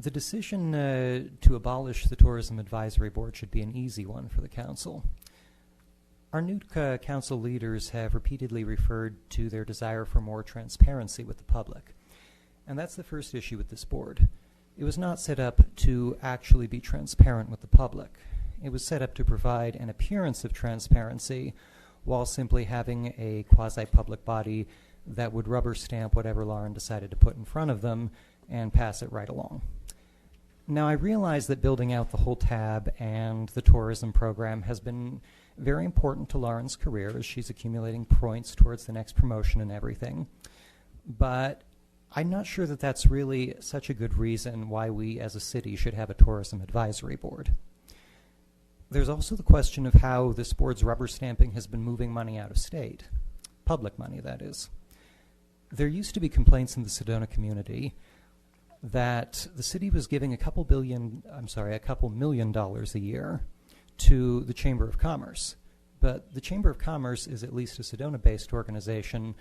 The decision to abolish the Tourism Advisory Board should be an easy one for the Council. Our new Council leaders have repeatedly referred to their desire for more transparency with the public. And that's the first issue with this board. It was not set up to actually be transparent with the public. It was set up to provide an appearance of transparency while simply having a quasi-public body that would rubber stamp whatever Lauren decided to put in front of them and pass it right along. Now, I realize that building out the whole tab and the tourism program has been very important to Lauren's career as she's accumulating points towards the next promotion and everything. But I'm not sure that that's really such a good reason why we as a city should have a tourism advisory board. There's also the question of how this board's rubber stamping has been moving money out of state. Public money, that is. There used to be complaints in the Sedona community that the city was giving a couple million dollars a year to the Chamber of Commerce. But the Chamber of Commerce is at least a Sedona-based organization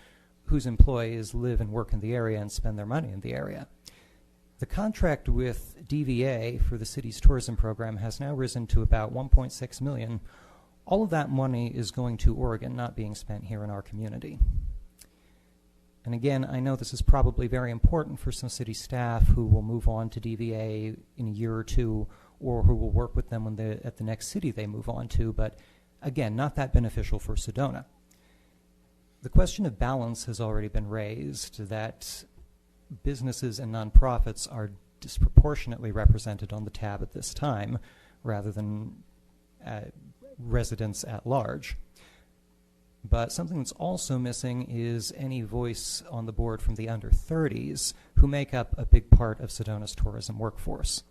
whose employees live and work in the area and spend their money in the area. The contract with DVA for the city's tourism program has now risen to about $1.6 million. All of that money is going to Oregon, not being spent here in our community. And again, I know this is probably very important for some city staff who will move on to DVA in a year or two, or who will work with them when at the next city they move on to, but again, not that beneficial for Sedona. The question of balance has already been raised, that businesses and nonprofits are disproportionately represented on the tab at this time, rather than residents at large. But something that's also missing is any voice on the board from the under 30s, who make up a big part of Sedona's tourism workforce.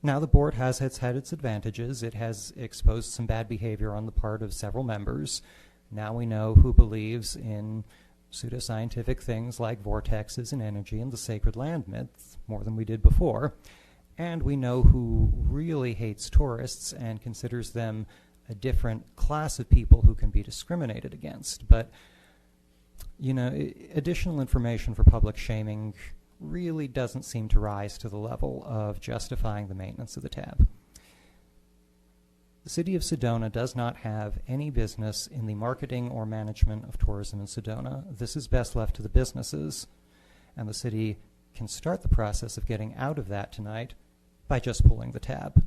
Now, the board has had its advantages. It has exposed some bad behavior on the part of several members. Now we know who believes in pseudoscientific things like vortexes and energy and the sacred land myth more than we did before. And we know who really hates tourists and considers them a different class of people who can be discriminated against. But, you know, additional information for public shaming really doesn't seem to rise to the level of justifying the maintenance of the tab. The city of Sedona does not have any business in the marketing or management of tourism in Sedona. This is best left to the businesses, and the city can start the process of getting out of that tonight by just pulling the tab.